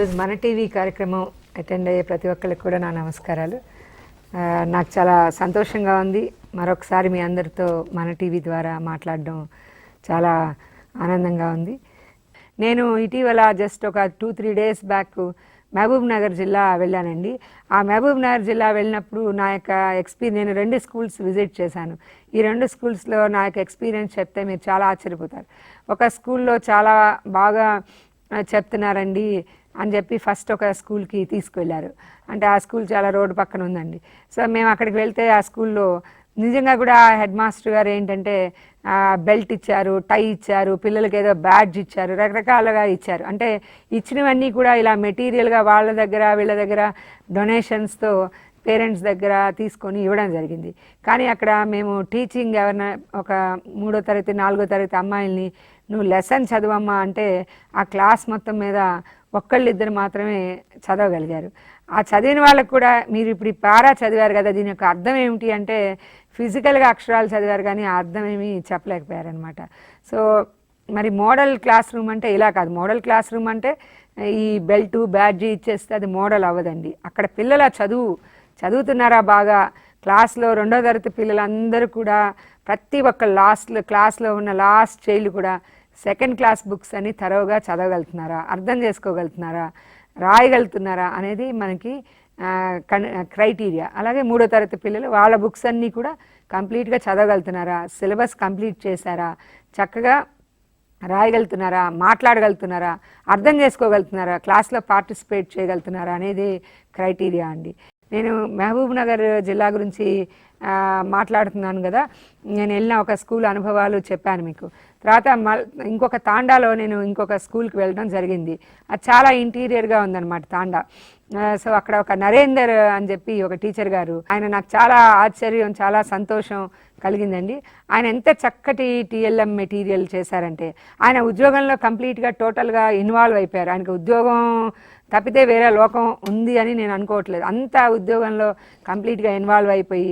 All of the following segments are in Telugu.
ఈరోజు మన టీవీ కార్యక్రమం అటెండ్ అయ్యే ప్రతి ఒక్కరికి కూడా నా నమస్కారాలు. నాకు చాలా సంతోషంగా ఉంది మరొకసారి మీ అందరితో మన టీవీ ద్వారా మాట్లాడడం చాలా ఆనందంగా ఉంది. నేను ఇటీవల జస్ట్ ఒక 2-3 డేస్ బ్యాక్ మహబూబ్ నగర్ జిల్లా వెళ్ళానండి. ఆ మహబూబ్ నగర్ జిల్లా వెళ్ళినప్పుడు నా యొక్క నేను 2 స్కూల్స్ విజిట్ చేశాను. ఈ 2 స్కూల్స్లో నా యొక్క ఎక్స్పీరియన్స్ చెప్తే మీరు చాలా ఆశ్చర్యపోతారు. ఒక స్కూల్లో చాలా బాగా చెప్తున్నారండి అని చెప్పి ఫస్ట్ ఒక స్కూల్కి తీసుకువెళ్ళారు. అంటే ఆ స్కూల్ చాలా రోడ్డు పక్కన ఉందండి. సో మేము అక్కడికి వెళ్తే ఆ స్కూల్లో నిజంగా కూడా హెడ్ మాస్టర్ గారు ఏంటంటే బెల్ట్ ఇచ్చారు, టై ఇచ్చారు, పిల్లలకి ఏదో బ్యాడ్జ్ ఇచ్చారు, రకరకాలుగా ఇచ్చారు. అంటే ఇచ్చినవన్నీ కూడా ఇలా మెటీరియల్గా వాళ్ళ దగ్గర వీళ్ళ దగ్గర డొనేషన్స్తో పేరెంట్స్ దగ్గర తీసుకొని ఇవ్వడం జరిగింది. కానీ అక్కడ మేము టీచింగ్ ఎవరైనా ఒక 3వ తరగతి 4వ తరగతి అమ్మాయిల్ని నువ్వు లెసన్ చదవమ్మా అంటే ఆ క్లాస్ మొత్తం మీద ఒక్కళ్ళిద్దరు మాత్రమే చదవగలిగారు. ఆ చదివిన వాళ్ళకు కూడా మీరు ఇప్పుడు ఈ పారా చదివారు కదా, దీని యొక్క అర్థం ఏమిటి అంటే ఫిజికల్గా అక్షరాలు చదివారు కానీ ఆ అర్థం ఏమీ చెప్పలేకపోయారనమాట. సో మరి మోడల్ క్లాస్ రూమ్ అంటే ఇలా కాదు. మోడల్ క్లాస్ రూమ్ అంటే ఈ బెల్టు బ్యాడ్జీ ఇచ్చేస్తే అది మోడల్ అవ్వదండి. అక్కడ పిల్లల చదువుతున్నారా బాగా, క్లాస్లో 2వ తరగతి పిల్లలందరూ కూడా ప్రతి ఒక్క క్లాస్లో ఉన్న లాస్ట్ చైల్డ్ కూడా 2nd క్లాస్ బుక్స్ అని తరోగా చదవగలుగుతున్నారా, అర్థం చేసుకోగలుగుతున్నారా, రాయగలుగుతున్నారా అనేది మనకి క్రైటీరియా. అలాగే 3వ తరగతి పిల్లలు వాళ్ళ బుక్స్ అన్నీ కూడా కంప్లీట్గా చదవగలుగుతున్నారా, సిలబస్ కంప్లీట్ చేశారా, చక్కగా రాయగలుగుతున్నారా, మాట్లాడగలుగుతున్నారా, అర్థం చేసుకోగలుగుతున్నారా, క్లాస్లో పార్టిసిపేట్ చేయగలుగుతున్నారా అనేది క్రైటీరియా అండి. నేను మహబూబ్ నగర్ జిల్లా గురించి మాట్లాడుతున్నాను కదా. నేను వెళ్ళిన ఒక స్కూల్ అనుభవాలు చెప్పాను మీకు. తర్వాత ఇంకొక తాండాలో నేను ఇంకొక స్కూల్కి వెళ్ళడం జరిగింది. అది చాలా ఇంటీరియర్గా ఉందన్నమాట తాండా. సో అక్కడ ఒక నరేందర్ అని చెప్పి ఒక టీచర్ గారు, ఆయన నాకు చాలా ఆశ్చర్యం, చాలా సంతోషం కలిగిందండి. ఆయన ఎంత చక్కటి టీఎల్ఎం మెటీరియల్ చేశారంటే ఆయన ఉద్యోగంలో కంప్లీట్గా టోటల్గా ఇన్వాల్వ్ అయిపోయారు. ఆయనకు ఉద్యోగం తప్పితే వేరే లోకం ఉంది అని నేను అనుకోవట్లేదు. అంత ఉద్యోగంలో కంప్లీట్గా ఇన్వాల్వ్ అయిపోయి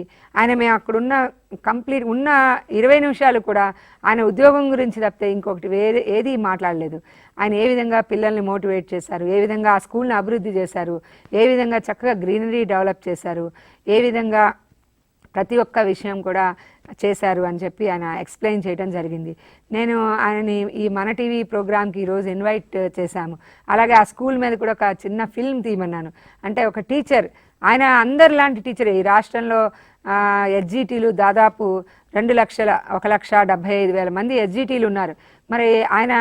మేము అక్కడున్న ఉన్న 20 నిమిషాలు కూడా ఆయన ఉద్యోగం గురించి తప్పితే ఇంకొకటి ఏది మాట్లాడలేదు. ఆయన ఏ విధంగా పిల్లల్ని మోటివేట్ చేశారు, ఏ విధంగా ఆ స్కూల్ని అభివృద్ధి చేశారు, ఏ విధంగా చక్కగా గ్రీనరీ డెవలప్ చేశారు, ఏ విధంగా ప్రతి ఒక్క విషయం కూడా చేశారు అని చెప్పి ఆయన ఎక్స్ప్లెయిన్ చేయడం జరిగింది. నేను ఆయనని ఈ మన టీవీ ప్రోగ్రామ్కి ఈరోజు ఇన్వైట్ చేశాము. అలాగే ఆ స్కూల్ మీద కూడా ఒక చిన్న ఫిల్మ్ తీయమన్నాను. అంటే ఒక టీచర్, ఆయన అందరిలాంటి టీచరే. ఈ రాష్ట్రంలో ఎస్జిటీలు దాదాపు 1,75,000 మంది ఎస్జిటీలు ఉన్నారు. మరి ఆయన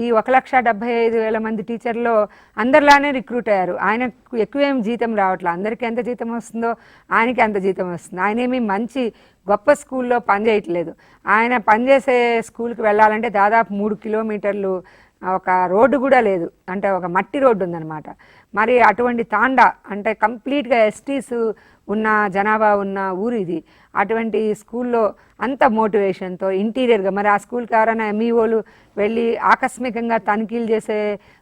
ఈ 1,75,000 మంది టీచర్లో అందరిలానే రిక్రూట్ అయ్యారు. ఆయనకు ఎక్కువేం జీతం రావట్లేదు. అందరికీ ఎంత జీతం వస్తుందో ఆయనకి అంత జీతం వస్తుంది. ఆయనేమి మంచి గొప్ప స్కూల్లో పనిచేయట్లేదు. ఆయన పనిచేసే స్కూల్కి వెళ్ళాలంటే దాదాపు 3 కిలోమీటర్లు ఒక రోడ్డు కూడా లేదు, అంటే ఒక మట్టి రోడ్డు ఉందన్నమాట. మరి అటువంటి తాండా అంటే కంప్లీట్గా ఎస్టీస్ ఉన్న జనాభా ఉన్న ఊరు ఇది. అటువంటి స్కూల్లో అంత మోటివేషన్తో ఇంటీరియర్గా, మరి ఆ స్కూల్కి ఎవరైనా ఎంఈఓలు వెళ్ళి ఆకస్మికంగా తనిఖీలు చేసే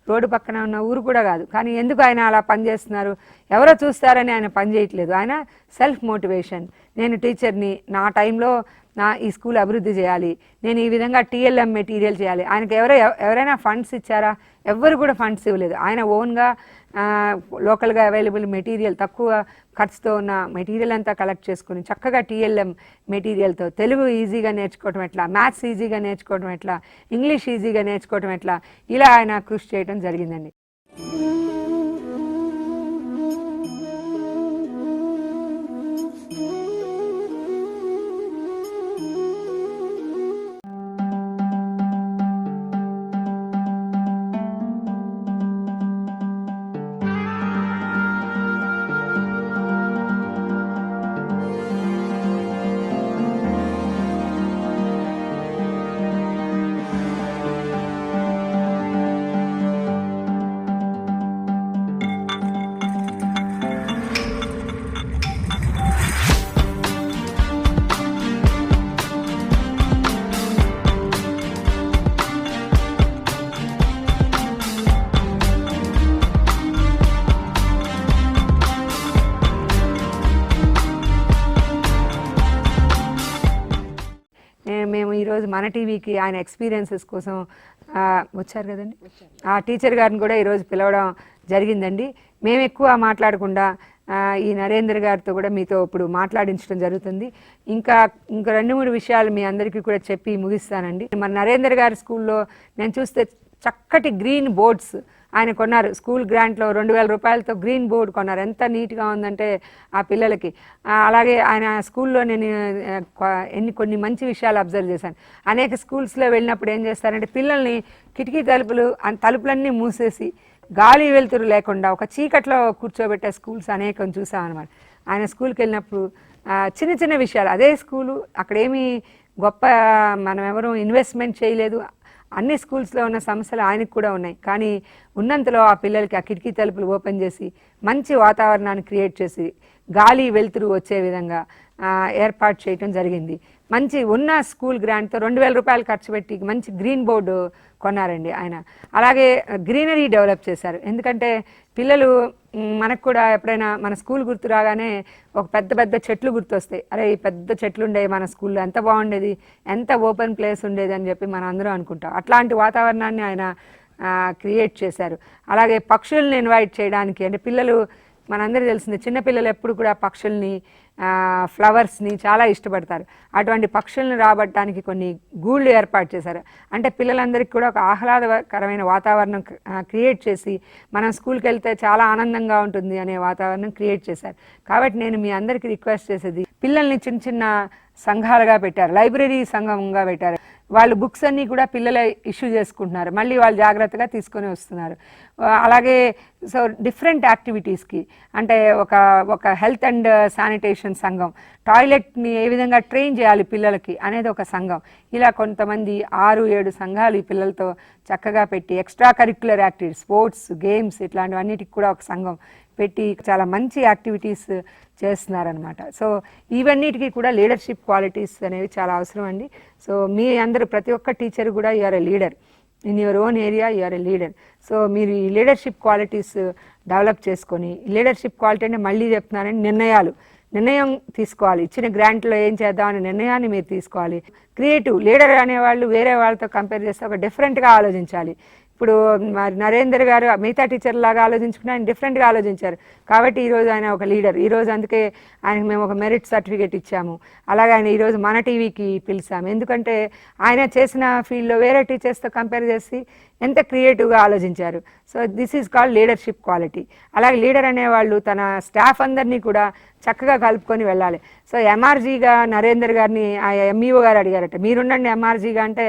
రోడ్డు పక్కన ఉన్న ఊరు కూడా కాదు. కానీ ఎందుకు ఆయన అలా పనిచేస్తున్నారు, ఎవరో చూస్తారని ఆయన పనిచేయట్లేదు. ఆయన సెల్ఫ్ మోటివేషన్, నేను టీచర్ని, నా టైంలో ఈ స్కూల్ అభివృద్ధి చేయాలి, నేను ఈ విధంగా టీఎల్ఎం మెటీరియల్ చేయాలి. ఆయనకు ఎవరైనా ఫండ్స్ ఇచ్చారా? ఎవ్వరు కూడా ఫండ్స్ ఇవ్వలేదు. ఆయన ఓన్గా లోకల్గా అవైలబుల్ మెటీరియల్, తక్కువ ఖర్చుతో ఉన్న మెటీరియల్ అంతా కలెక్ట్ చేసుకుని చక్కగా టీఎల్ఎం మెటీరియల్తో తెలుగు ఈజీగా నేర్చుకోవటం ఎట్లా, మ్యాథ్స్ ఈజీగా నేర్చుకోవటం ఎట్లా, ఇంగ్లీష్ ఈజీగా నేర్చుకోవటం ఎట్లా, ఇలా ఆయన కృషి చేయడం జరిగిందండి. మేము ఈరోజు మన టీవీకి ఆయన ఎక్స్పీరియన్సెస్ కోసం వచ్చారు కదండి, ఆ టీచర్ గారిని కూడా ఈరోజు పిలవడం జరిగిందండి. మేము ఎక్కువ మాట్లాడకుండా ఈ నరేంద్ర గారితో కూడా మీతో ఇప్పుడు మాట్లాడించడం జరుగుతుంది. ఇంకా 2-3 విషయాలు మీ అందరికీ కూడా చెప్పి ముగిస్తానండి. మన నరేంద్ర గారి స్కూల్లో నేను చూస్తే చక్కటి గ్రీన్ బోర్డ్స్ ఆయన కొన్నారు. స్కూల్ గ్రాంట్లో 2000 రూపాయలతో గ్రీన్ బోర్డు కొన్నారు. ఎంత నీట్గా ఉందంటే ఆ పిల్లలకి. అలాగే ఆయన స్కూల్లో నేను కొన్ని మంచి విషయాలు అబ్జర్వ్ చేశాను. అనేక స్కూల్స్లో వెళ్ళినప్పుడు ఏం చేస్తారంటే పిల్లల్ని కిటికీ తలుపులన్నీ మూసేసి గాలి వెలుతురు లేకుండా ఒక చీకట్లో కూర్చోబెట్టే స్కూల్స్ అనేకం చూసామన్నమాట. ఆయన స్కూల్కి వెళ్ళినప్పుడు చిన్న చిన్న విషయాలు, అదే స్కూలు అక్కడేమీ గొప్ప మనం ఎవరు ఇన్వెస్ట్మెంట్ చేయలేదు, అన్ని స్కూల్స్లో ఉన్న సమస్యలు ఆయనకు కూడా ఉన్నాయి. కానీ ఉన్నంతలో ఆ పిల్లలకి ఆ కిటికీ తలుపులు ఓపెన్ చేసి మంచి వాతావరణాన్ని క్రియేట్ చేసి గాలి వెలుతురు వచ్చే విధంగా ఏర్పాటు చేయటం జరిగింది. మంచి ఉన్న స్కూల్ గ్రాంట్తో 2000 రూపాయలు ఖర్చు పెట్టి మంచి గ్రీన్ బోర్డు కొన్నారండి ఆయన. అలాగే గ్రీనరీ డెవలప్ చేశారు. ఎందుకంటే పిల్లలు మనకు కూడా ఎప్పుడైనా మన స్కూల్ గుర్తు రాగానే ఒక పెద్ద పెద్ద చెట్లు గుర్తొస్తాయి. అరే ఈ పెద్ద చెట్లు ఉండేవి మన స్కూల్లో, ఎంత బాగుండేది, ఎంత ఓపెన్ ప్లేస్ ఉండేది అని చెప్పి మనం అందరం అనుకుంటాం. అట్లాంటి వాతావరణాన్ని ఆయన క్రియేట్ చేశారు. అలాగే పక్షుల్ని ఇన్వైట్ చేయడానికి, అంటే పిల్లలు మనందరూ తెలిసిందే చిన్నపిల్లలు ఎప్పుడు కూడా పక్షుల్ని ఫ్లవర్స్ని చాలా ఇష్టపడతారు. అటువంటి పక్షుల్ని రాబట్టడానికి కొన్ని గూళ్ళు ఏర్పాటు చేశారు. అంటే పిల్లలందరికీ కూడా ఒక ఆహ్లాదకరమైన వాతావరణం క్రియేట్ చేసి మనం స్కూల్కి వెళ్తే చాలా ఆనందంగా ఉంటుంది అనే వాతావరణం క్రియేట్ చేశారు. కాబట్టి నేను మీ అందరికీ రిక్వెస్ట్ చేసేది, పిల్లల్ని చిన్న చిన్న సంఘాలుగా పెట్టారు, లైబ్రరీ సంఘంగా పెట్టారు. వాళ్ళు బుక్స్ అన్నీ కూడా పిల్లలే ఇష్యూ చేసుకుంటున్నారు, మళ్ళీ వాళ్ళు జాగ్రత్తగా తీసుకొని వస్తున్నారు. అలాగే సో డిఫరెంట్ యాక్టివిటీస్కి, అంటే ఒక హెల్త్ అండ్ శానిటేషన్ సంఘం, టాయిలెట్ని ఏ విధంగా ట్రైన్ చేయాలి పిల్లలకి అనేది ఒక సంఘం. ఇలా కొంతమంది 6-7 సంఘాలు ఈ పిల్లలతో చక్కగా పెట్టి extra curricular activities, sports, games ఇట్లాంటివన్నిటికి కూడా ఒక సంఘం పెట్టి చాలా మంచి యాక్టివిటీస్ చేస్తున్నారనమాట. సో ఇవన్నిటికీ కూడా లీడర్షిప్ క్వాలిటీస్ అనేవి చాలా అవసరం అండి. సో మీ అందరూ ప్రతి ఒక్క టీచర్ కూడా you are a leader in your own area, you are a leader. So మీరు ఈ లీడర్షిప్ క్వాలిటీస్ డెవలప్ చేసుకొని, లీడర్షిప్ క్వాలిటీ అంటే మళ్ళీ చెప్తున్నానని నిర్ణయం తీసుకోవాలి. ఇచ్చిన గ్రాంట్లో ఏం చేద్దామనే నిర్ణయాన్ని మీరు తీసుకోవాలి. క్రియేటివ్ లీడర్ అనేవాళ్ళు వేరే వాళ్ళతో కంపేర్ చేస్తే ఒక డిఫరెంట్గా ఆలోచించాలి. ఇప్పుడు మరి నరేందర్ గారు మిగతా టీచర్ లాగా ఆలోచించుకుని ఆయన డిఫరెంట్గా ఆలోచించారు. కాబట్టి ఈరోజు ఆయన ఒక లీడర్. ఈరోజు అందుకే ఆయనకు మేము ఒక మెరిట్ సర్టిఫికేట్ ఇచ్చాము. అలాగే ఆయన ఈరోజు మన టీవీకి పిలిచాము. ఎందుకంటే ఆయన చేసిన ఫీల్డ్లో వేరే టీచర్స్తో కంపేర్ చేసి ఎంత క్రియేటివ్గా ఆలోచించారు. So this is called leadership quality. అలాగే లీడర్ అనేవాళ్ళు తన స్టాఫ్ అందరినీ కూడా చక్కగా కలుపుకొని వెళ్ళాలి. సో ఎంఆర్జీగా నరేందర్ గారిని ఆ ఎంఈఓ గారు అడిగారట, మీరుండండి ఎంఆర్జీగా అంటే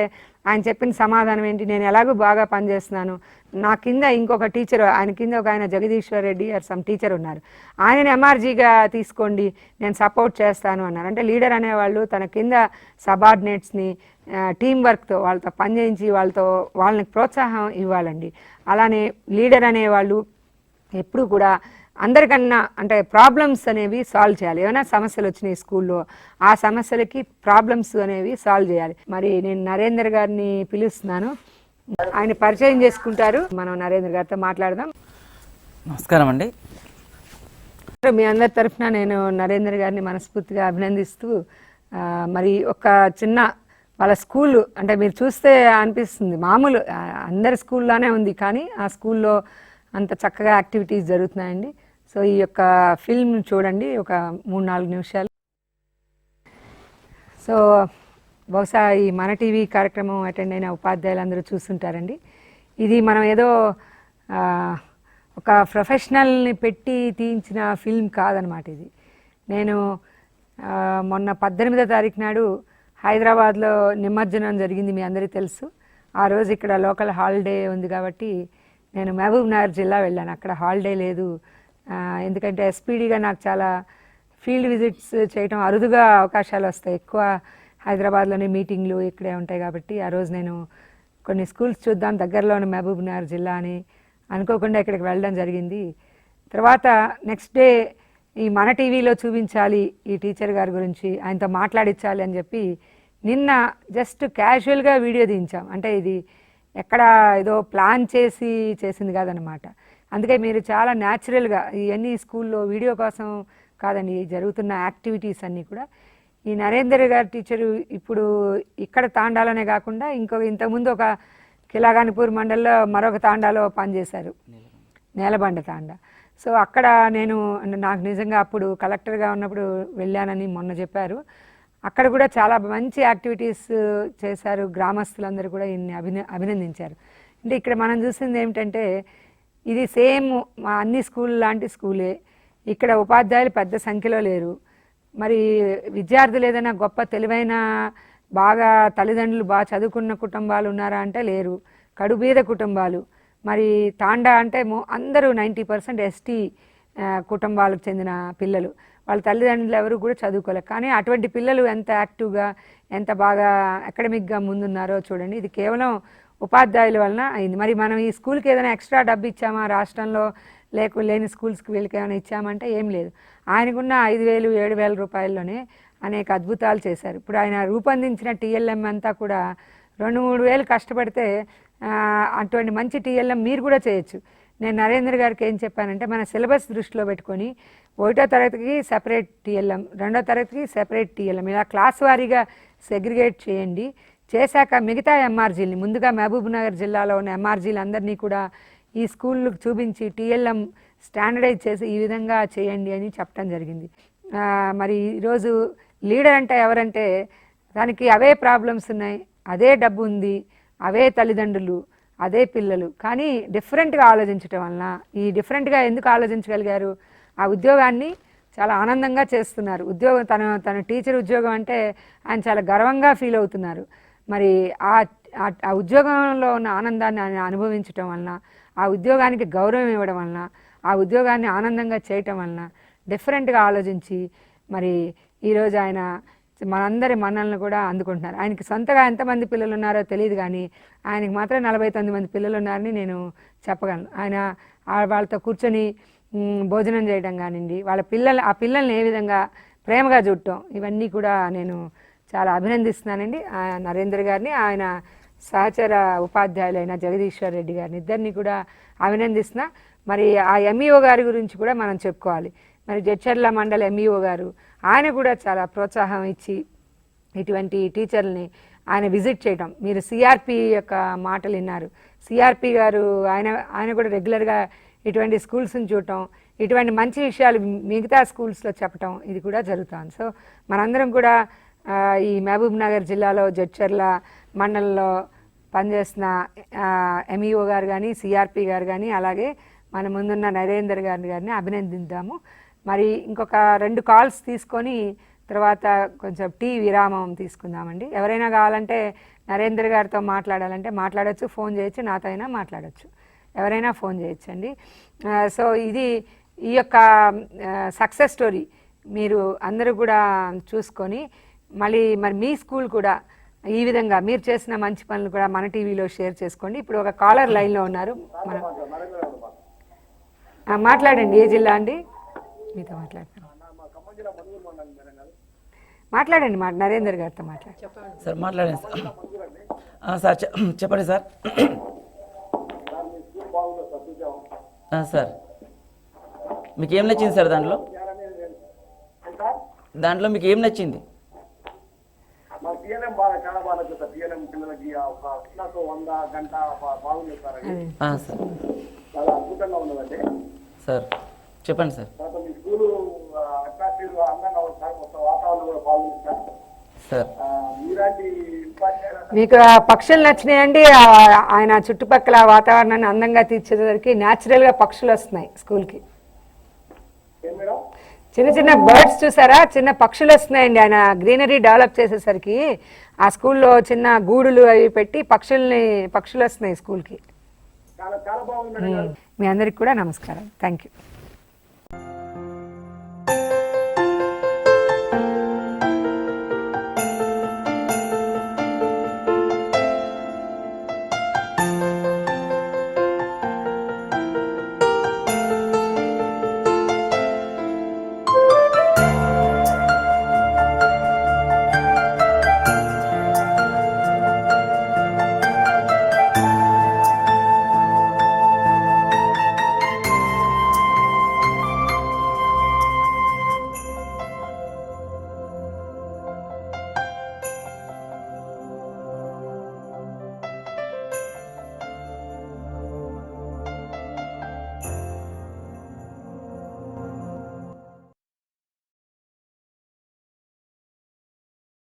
ఆయన చెప్పిన సమాధానం ఏంటి, నేను ఎలాగో బాగా పనిచేస్తున్నాను, నా కింద ఇంకొక టీచర్, ఆయన కింద ఒక ఆయన Jagadishwar Reddy are some teacher ఉన్నారు, ఆయన ఎంఆర్జీగా తీసుకోండి, నేను సపోర్ట్ చేస్తాను అన్నారు. అంటే లీడర్ అనేవాళ్ళు తన కింద సబార్డినేట్స్ని టీం వర్క్తో వాళ్ళతో పనిచేయించి వాళ్ళని ప్రోత్సాహం ఇవ్వాలండి. అలానే లీడర్ అనేవాళ్ళు ఎప్పుడు కూడా అందరికన్నా అంటే ప్రాబ్లమ్స్ అనేవి సాల్వ్ చేయాలి. ఏమైనా సమస్యలు వచ్చినాయి స్కూల్లో, ఆ సమస్యలకి ప్రాబ్లమ్స్ అనేవి సాల్వ్ చేయాలి. మరి నేను నరేందర్ గారిని పిలుస్తున్నాను, ఆయన పరిచయం చేసుకుంటారు. మనం నరేందర్ గారితో మాట్లాడదాం. నమస్కారం అండి. మీ అందరి తరఫున నేను నరేందర్ గారిని మనస్ఫూర్తిగా అభినందిస్తూ, మరి ఒక చిన్న వాళ్ళ స్కూల్ అంటే మీరు చూస్తే అనిపిస్తుంది మామూలు అందరి స్కూల్లోనే ఉంది, కానీ ఆ స్కూల్లో అంత చక్కగా యాక్టివిటీస్ జరుగుతున్నాయండి. సో ఈ యొక్క ఫిల్మ్ చూడండి, ఒక 3-4 నిమిషాలు. సో బహుశా ఈ మన టీవీ కార్యక్రమం అటెండ్ అయిన ఉపాధ్యాయులందరూ చూస్తుంటారండి. ఇది మనం ఏదో ఒక ప్రొఫెషనల్ని పెట్టి తీయించిన ఫిల్మ్ కాదనమాట. ఇది నేను మొన్న 18వ తారీఖు నాడు హైదరాబాద్లో నిమజ్జనం జరిగింది, మీ అందరికీ తెలుసు. ఆ రోజు ఇక్కడ లోకల్ హాలిడే ఉంది కాబట్టి నేను మహబూబ్ నగర్ జిల్లా వెళ్ళాను. అక్కడ హాలిడే లేదు, ఎందుకంటే ఎస్పీడీగా నాకు చాలా ఫీల్డ్ విజిట్స్ చేయటం అరుదుగా అవకాశాలు వస్తాయి. ఎక్కువ హైదరాబాద్లోనే మీటింగ్లు ఇక్కడే ఉంటాయి కాబట్టి ఆ రోజు నేను కొన్ని స్కూల్స్ చూద్దాం దగ్గరలోని మహబూబ్ నగర్ జిల్లా అని అనుకోకుండా ఇక్కడికి వెళ్ళడం జరిగింది. తర్వాత నెక్స్ట్ డే ఈ మన టీవీలో చూపించాలి ఈ టీచర్ గారి గురించి, ఆయనతో మాట్లాడించాలి అని చెప్పి నిన్న జస్ట్ క్యాజువల్గా వీడియో తీయించాం. అంటే ఇది ఎక్కడ ఏదో ప్లాన్ చేసింది కాదనమాట. అందుకే మీరు చాలా న్యాచురల్గా ఇవన్నీ స్కూల్లో వీడియో కోసం కాదండి, జరుగుతున్న యాక్టివిటీస్ అన్నీ కూడా ఈ నరేందర్ గారి టీచరు ఇప్పుడు ఇక్కడ తాండాలోనే కాకుండా ఇంతకుముందు ఒక కిలాగానిపూర్ మండలంలో మరొక తాండాలో పనిచేశారు, నేలబండ తాండా. సో అక్కడ నాకు నిజంగా అప్పుడు కలెక్టర్గా ఉన్నప్పుడు వెళ్ళానని మొన్న చెప్పారు. అక్కడ కూడా చాలా మంచి యాక్టివిటీస్ చేశారు. గ్రామస్తులందరూ కూడా ఈయన్ని అభినందించారు. అంటే ఇక్కడ మనం చూసింది ఏమిటంటే ఇది సేమ్ మా అన్ని స్కూల్ లాంటి స్కూలే. ఇక్కడ ఉపాధ్యాయులు పెద్ద సంఖ్యలో లేరు. మరి విద్యార్థులు ఏదైనా గొప్ప తెలివైన బాగా తల్లిదండ్రులు బాగా చదువుకున్న కుటుంబాలు ఉన్నారా అంటే లేరు, కడుబీద కుటుంబాలు. మరి తాండా అంటే అందరూ 90% ఎస్టీ కుటుంబాలకు చెందిన పిల్లలు. వాళ్ళ తల్లిదండ్రులు ఎవరు కూడా చదువుకోలేరు. కానీ అటువంటి పిల్లలు ఎంత యాక్టివ్గా ఎంత బాగా అకాడమిక్గా ముందున్నారో చూడండి. ఇది కేవలం ఉపాధ్యాయుల వలన అయింది. మరి మనం ఈ స్కూల్కి ఏదైనా ఎక్స్ట్రా డబ్బు ఇచ్చామా, రాష్ట్రంలో లేని స్కూల్స్కి వీళ్ళకి ఏమైనా ఇచ్చామంటే ఏం లేదు. ఆయనకున్న 5,000 7,000 రూపాయల్లోనే అనేక అద్భుతాలు చేశారు. ఇప్పుడు ఆయన రూపొందించిన టీఎల్ఎం అంతా కూడా 2-3 వేలు కష్టపడితే అటువంటి మంచి టీఎల్ఎం మీరు కూడా చేయొచ్చు. నేను నరేంద్ర గారికి ఏం చెప్పానంటే మన సిలబస్ దృష్టిలో పెట్టుకొని 1వ తరగతికి సెపరేట్ టీఎల్ఎం, 2వ తరగతికి సెపరేట్ టీఎల్ఎం, ఇలా క్లాస్ వారీగా సెగ్రిగేట్ చేయండి. చేశాక మిగతా ఎంఆర్జీలని ముందుగా మహబూబ్ నగర్ జిల్లాలో ఉన్న ఎంఆర్జీలు అందరినీ కూడా ఈ స్కూళ్ళకు చూపించి టీఎల్ఎం స్టాండర్డైజ్ చేసి ఈ విధంగా చేయండి అని చెప్పడం జరిగింది. మరి ఈరోజు లీడర్ అంటే ఎవరంటే దానికి అవే ప్రాబ్లమ్స్ ఉన్నాయి, అదే డబ్బు ఉంది, అవే తల్లిదండ్రులు, అదే పిల్లలు, కానీ డిఫరెంట్గా ఆలోచించటం వలన ఈ డిఫరెంట్గా ఎందుకు ఆలోచించగలిగారు, ఆ ఉద్యోగాన్ని చాలా ఆనందంగా చేస్తున్నారు. ఉద్యోగం తన టీచర్ ఉద్యోగం అంటే ఆయన చాలా గర్వంగా ఫీల్ అవుతున్నారు. మరి ఆ ఉద్యోగంలో ఉన్న ఆనందాన్ని ఆయన అనుభవించటం వలన, ఆ ఉద్యోగానికి గౌరవం ఇవ్వడం వలన, ఆ ఉద్యోగాన్ని ఆనందంగా చేయటం వలన డిఫరెంట్గా ఆలోచించి మరి ఈరోజు ఆయన మనందరి మనల్ని కూడా అందుకుంటున్నారు. ఆయనకి సొంతగా ఎంతమంది పిల్లలు ఉన్నారో తెలియదు, కానీ ఆయనకి మాత్రం 49 మంది పిల్లలు ఉన్నారని నేను చెప్పగలను. ఆయన వాళ్ళతో కూర్చొని భోజనం చేయడం కానివ్వండి, ఆ పిల్లల్ని ఏ విధంగా ప్రేమగా చూడటం, ఇవన్నీ కూడా నేను చాలా అభినందిస్తున్నానండి నరేందర్ గారిని, ఆయన సహచర ఉపాధ్యాయులైన జగదీశ్వర్ రెడ్డి గారిని, ఇద్దరిని కూడా అభినందిస్తున్నా. మరి ఆ ఎంఈఓ గారి గురించి కూడా మనం చెప్పుకోవాలి. మరి జడ్చర్ల మండల ఎంఈఓ గారు ఆయన కూడా చాలా ప్రోత్సాహం ఇచ్చి ఇటువంటి టీచర్లని ఆయన విజిట్ చేయడం. మీరు సిఆర్పి యొక్క మాటలు విన్నారు. సిఆర్పి గారు ఆయన కూడా రెగ్యులర్గా ఇటువంటి స్కూల్స్ని చూడటం, ఇటువంటి మంచి విషయాలు మిగతా స్కూల్స్లో చెప్పటం, ఇది కూడా జరుగుతుంది. సో మనందరం కూడా ఈ మహబూబ్ నగర్ జిల్లాలో జడ్చర్ల మండలంలో పనిచేస్తున్న ఎంఈఓ గారు కానీ, సిఆర్పి గారు కానీ, అలాగే మన ముందున్న నరేందర్ గారిని అభినందిద్దాము. మరి ఇంకొక 2 కాల్స్ తీసుకొని తర్వాత కొంచెం టీ విరామం తీసుకుందామండి. ఎవరైనా కావాలంటే నరేందర్ గారితో మాట్లాడాలంటే మాట్లాడచ్చు, ఫోన్ చేయొచ్చు, నాతో అయినా మాట్లాడచ్చు, ఎవరైనా ఫోన్ చేయొచ్చండి. సో ఇది ఈ యొక్క సక్సెస్ స్టోరీ మీరు అందరూ కూడా చూసుకొని మరి మీ స్కూల్ కూడా ఈ విధంగా మీరు చేసిన మంచి పనులు కూడా మన టీవీలో షేర్ చేసుకోండి. ఇప్పుడు ఒక కాలర్ లైన్లో ఉన్నారు, మనం మాట్లాడండి. ఏ జిల్లా అండి? మీతో మాట్లాడతాను, మాట్లాడండి. నరేందర్ గారితో మాట్లాడండి సార్. మాట్లాడండి సార్. చెప్పండి సార్. సార్ మీకు ఏం నచ్చింది సార్? దాంట్లో మీకు ఏం నచ్చింది? సార్ చెప్పండి సార్. సార్ మీకు ఆ పక్షులు నచ్చినాయండి? ఆయన చుట్టుపక్కల వాతావరణాన్ని అందంగా తీర్చేసరికి న్యాచురల్గా పక్షులు వస్తున్నాయి స్కూల్కి. చిన్న చిన్న బర్డ్స్ చూసారా, చిన్న పక్షులు వస్తున్నాయండి. ఆయన గ్రీనరీ డెవలప్ చేసేసరికి ఆ స్కూల్లో చిన్న గూడులు అవి పెట్టి పక్షులు వస్తున్నాయి స్కూల్కి. మీ అందరికి కూడా నమస్కారం. Thank you.